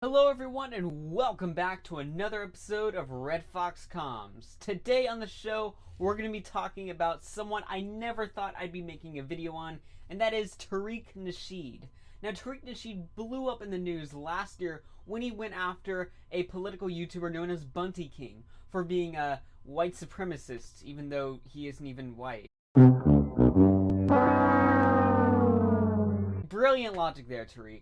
Hello everyone and welcome back to another episode of RedFoxComms. Today on the show, we're going to be talking about someone I never thought I'd be making a video on, and that is Tariq Nasheed. Now, Tariq Nasheed blew up in the news last year when he went after a political YouTuber known as Bunty King for being a white supremacist, even though he isn't even white. Brilliant logic there, Tariq.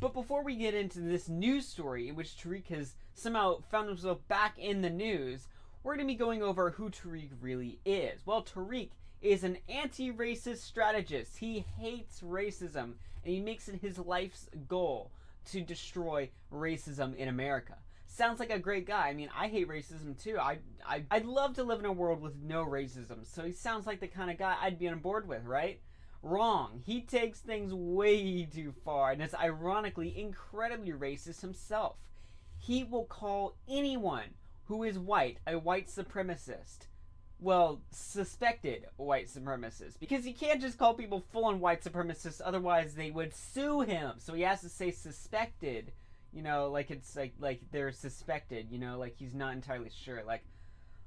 But before we get into this news story in which Tariq has somehow found himself back in the news, we're going to be going over who Tariq really is. Well, Tariq is an anti-racist strategist. He hates racism, and he makes it his life's goal to destroy racism in America. Sounds like a great guy. I mean, I hate racism too. I'd love to live in a world with no racism, so he sounds like the kind of guy I'd be on board with, right? Wrong. He takes things way too far and is ironically incredibly racist himself. He will call anyone who is white a white supremacist. Well, suspected white supremacist. Because he can't just call people full-on white supremacists, otherwise they would sue him. So he has to say suspected, you know, like it's like they're suspected, you know, like he's not entirely sure. Like,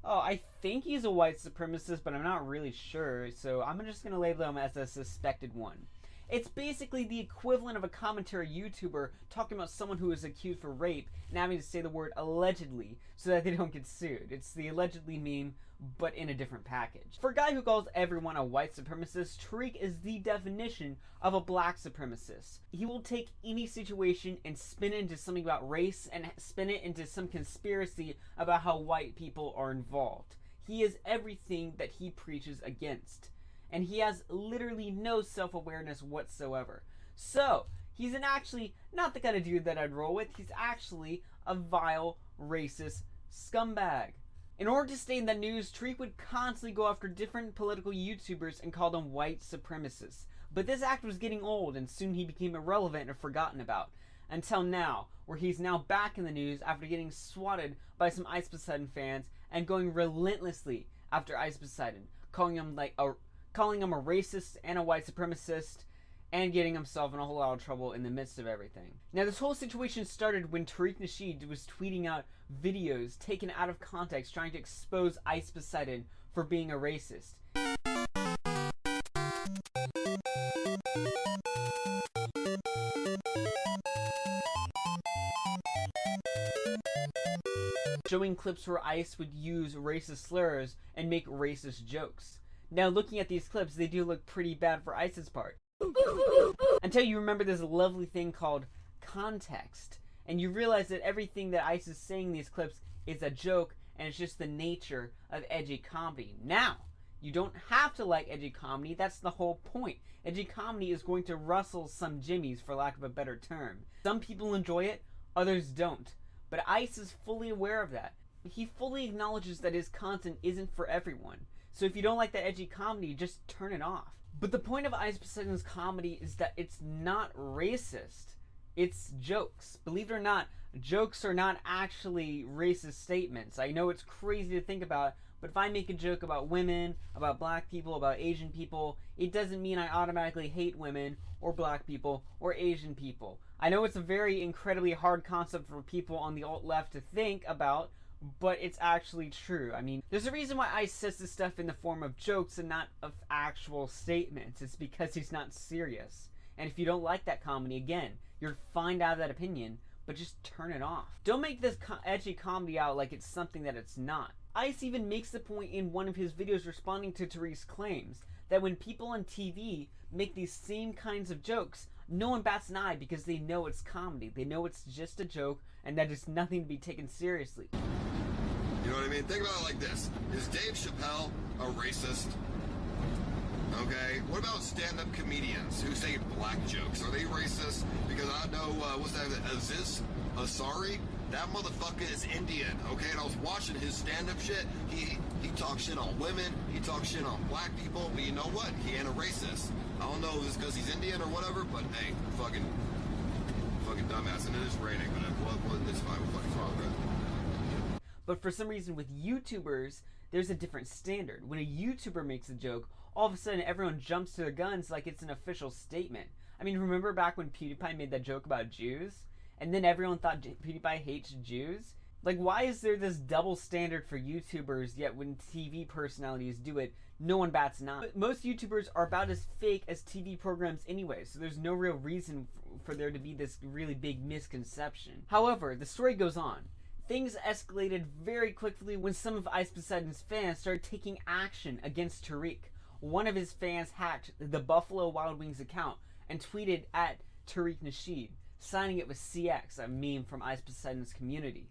oh, I think he's a white supremacist, but I'm not really sure, so I'm just going to label him as a suspected one. It's basically the equivalent of a commentary YouTuber talking about someone who is accused for rape and having to say the word allegedly so that they don't get sued. It's the allegedly meme, but in a different package. For a guy who calls everyone a white supremacist, Tariq is the definition of a black supremacist. He will take any situation and spin it into something about race and spin it into some conspiracy about how white people are involved. He is everything that he preaches against. And he has literally no self-awareness whatsoever. So, he's actually not the kind of dude that I'd roll with. He's actually a vile, racist scumbag. In order to stay in the news, Tariq would constantly go after different political YouTubers and call them white supremacists. But this act was getting old, and soon he became irrelevant and forgotten about. Until now, where he's now back in the news after getting swatted by some Ice Poseidon fans and going relentlessly after Ice Poseidon, calling him a racist and a white supremacist, and getting himself in a whole lot of trouble in the midst of everything. Now, this whole situation started when Tariq Nasheed was tweeting out videos taken out of context trying to expose Ice Poseidon for being a racist. Showing clips where Ice would use racist slurs and make racist jokes. Now, looking at these clips, they do look pretty bad for Ice's part. Until you remember this lovely thing called context, and you realize that everything that Ice is saying in these clips is a joke, and it's just the nature of edgy comedy. Now, you don't have to like edgy comedy, that's the whole point. Edgy comedy is going to rustle some jimmies, for lack of a better term. Some people enjoy it, others don't. But Ice is fully aware of that. He fully acknowledges that his content isn't for everyone. So if you don't like that edgy comedy, just turn it off. But the point of Ice Poseidon's comedy is that it's not racist. It's jokes. Believe it or not, jokes are not actually racist statements. I know it's crazy to think about, but if I make a joke about women, about black people, about Asian people, it doesn't mean I automatically hate women, or black people, or Asian people. I know it's a very incredibly hard concept for people on the alt-left to think about, but it's actually true. I mean, there's a reason why Ice says this stuff in the form of jokes and not of actual statements. It's because he's not serious. And if you don't like that comedy, again, you're fine to have that opinion, but just turn it off. Don't make this edgy comedy out like it's something that it's not. Ice even makes the point in one of his videos responding to Tariq's claims that when people on TV make these same kinds of jokes, no one bats an eye because they know it's comedy. They know it's just a joke and that it's nothing to be taken seriously. You know what I mean? Think about it like this. Is Dave Chappelle a racist? Okay. What about stand-up comedians who say black jokes? Are they racist? Because I know, what's that, Aziz Ansari? That motherfucker is Indian, okay? And I was watching his stand-up shit. He talks shit on women. He talks shit on black people. But you know what? He ain't a racist. I don't know if it's because he's Indian or whatever, but hey, fucking dumbass. And it is raining, but it's fine. We're fucking wrong, bro. But for some reason with YouTubers, there's a different standard. When a YouTuber makes a joke, all of a sudden everyone jumps to their guns like it's an official statement. I mean, remember back when PewDiePie made that joke about Jews? and then everyone thought PewDiePie hates Jews? Like, why is there this double standard for YouTubers, yet when TV personalities do it, no one bats an eye? But most YouTubers are about as fake as TV programs anyway, so there's no real reason for there to be this really big misconception. However, the story goes on. Things escalated very quickly when some of Ice Poseidon's fans started taking action against Tariq. One of his fans hacked the Buffalo Wild Wings account and tweeted at Tariq Nasheed, signing it with CX, a meme from Ice Poseidon's community.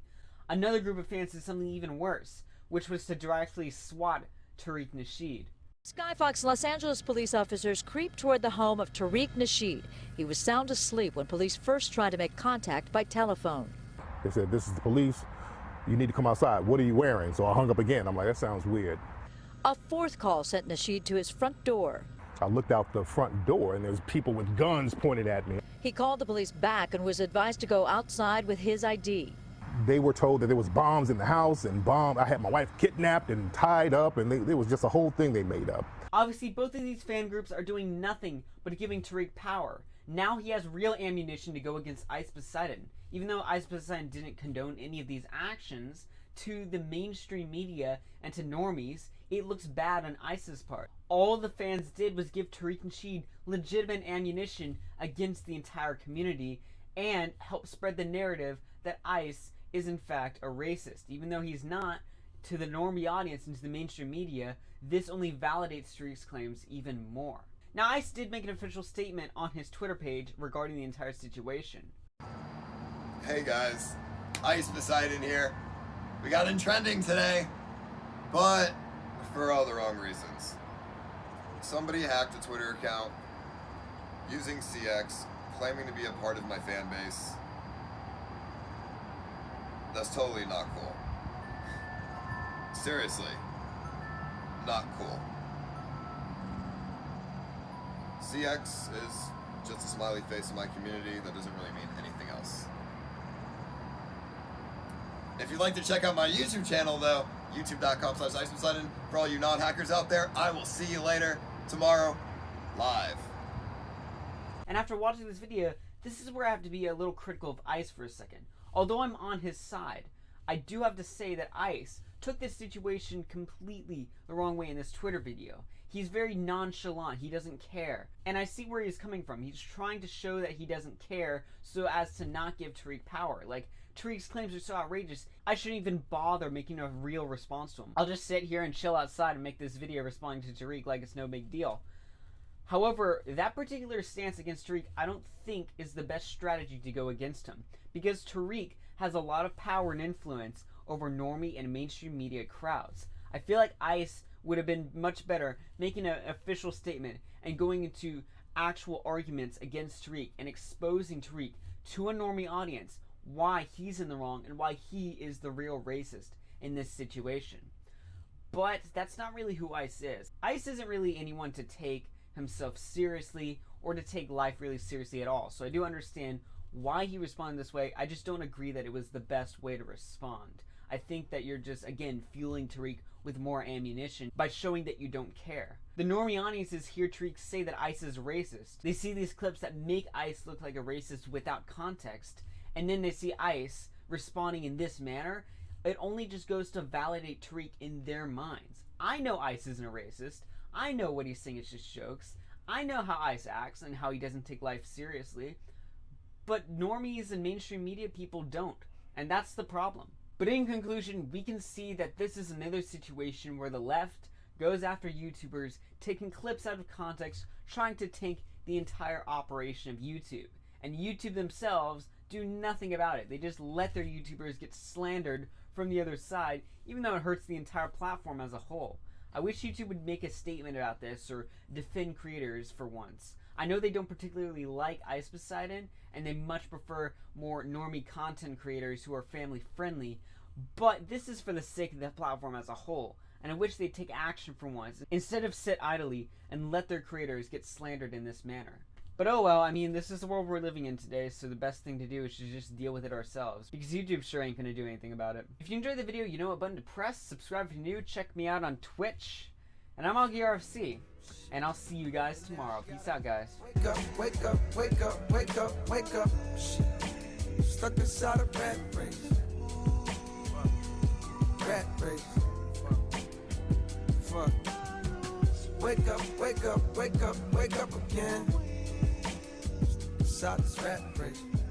Another group of fans did something even worse, which was to directly swat Tariq Nasheed. Skyfox Los Angeles police officers creeped toward the home of Tariq Nasheed. He was sound asleep when police first tried to make contact by telephone. They said, "This is the police. You need to come outside. What are you wearing?" So I hung up again. I'm like, that sounds weird. A fourth call sent Nasheed to his front door. I looked out the front door and there's people with guns pointed at me. He called the police back and was advised to go outside with his ID. They were told that there was bombs in the house and I had my wife kidnapped and tied up, and there was just a whole thing they made up. Obviously, both of these fan groups are doing nothing but giving Tariq power. Now he has real ammunition to go against Ice Poseidon. Even though Ice Poseidon didn't condone any of these actions, to the mainstream media and to normies, it looks bad on Ice's part. All the fans did was give Tariq Nasheed legitimate ammunition against the entire community and help spread the narrative that Ice is in fact a racist. Even though he's not, to the normie audience and to the mainstream media, this only validates Tariq's claims even more. Now, Ice did make an official statement on his Twitter page regarding the entire situation. Hey guys, Ice Poseidon here. We got in trending today, but for all the wrong reasons. Somebody hacked a Twitter account using CX, claiming to be a part of my fan base. That's totally not cool. Seriously, not cool. CX is just a smiley face in my community. That doesn't really mean anything else. If you'd like to check out my YouTube channel though, youtube.com/IcePoseidon. For all you non-hackers out there, I will see you later, tomorrow, live. And after watching this video, this is where I have to be a little critical of Ice for a second. Although I'm on his side, I do have to say that Ice took this situation completely the wrong way in this Twitter video. He's very nonchalant, he doesn't care. And I see where he's coming from. He's trying to show that he doesn't care so as to not give Tariq power. Like, Tariq's claims are so outrageous, I shouldn't even bother making a real response to him. I'll just sit here and chill outside and make this video responding to Tariq like it's no big deal. However, that particular stance against Tariq, I don't think is the best strategy to go against him, because Tariq has a lot of power and influence over normie and mainstream media crowds. I feel like Ice would have been much better making an official statement and going into actual arguments against Tariq and exposing Tariq to a normie audience why he's in the wrong and why he is the real racist in this situation. But that's not really who Ice is. Ice isn't really anyone to take himself seriously or to take life really seriously at all. So I do understand why he responded this way. I just don't agree that it was the best way to respond. I think that you're just, again, fueling Tariq with more ammunition by showing that you don't care. The normie audiences hear Tariq say that Ice is racist. They see these clips that make Ice look like a racist without context, and then they see Ice responding in this manner. It only just goes to validate Tariq in their minds. I know Ice isn't a racist. I know what he's saying is just jokes. I know how Ice acts and how he doesn't take life seriously. But normies and mainstream media people don't. And that's the problem. But in conclusion, we can see that this is another situation where the left goes after YouTubers, taking clips out of context, trying to tank the entire operation of YouTube. And YouTube themselves do nothing about it. They just let their YouTubers get slandered from the other side, even though it hurts the entire platform as a whole. I wish YouTube would make a statement about this or defend creators for once. I know they don't particularly like Ice Poseidon, and they much prefer more normie content creators who are family friendly, but this is for the sake of the platform as a whole, and I wish they'd take action for once, instead of sit idly and let their creators get slandered in this manner. But oh well, I mean, this is the world we're living in today, so the best thing to do is to just deal with it ourselves, because YouTube sure ain't gonna do anything about it. If you enjoyed the video, you know what button to press. Subscribe if you're new, check me out on Twitch, and I'm AugieRFC, and I'll see you guys tomorrow. Peace out, guys. Wake up, wake up, wake up, wake up, wake up. Shit. Stuck inside a rat race. Rat race. Fuck. Wake up, wake up, wake up, wake up again. Inside this rat race.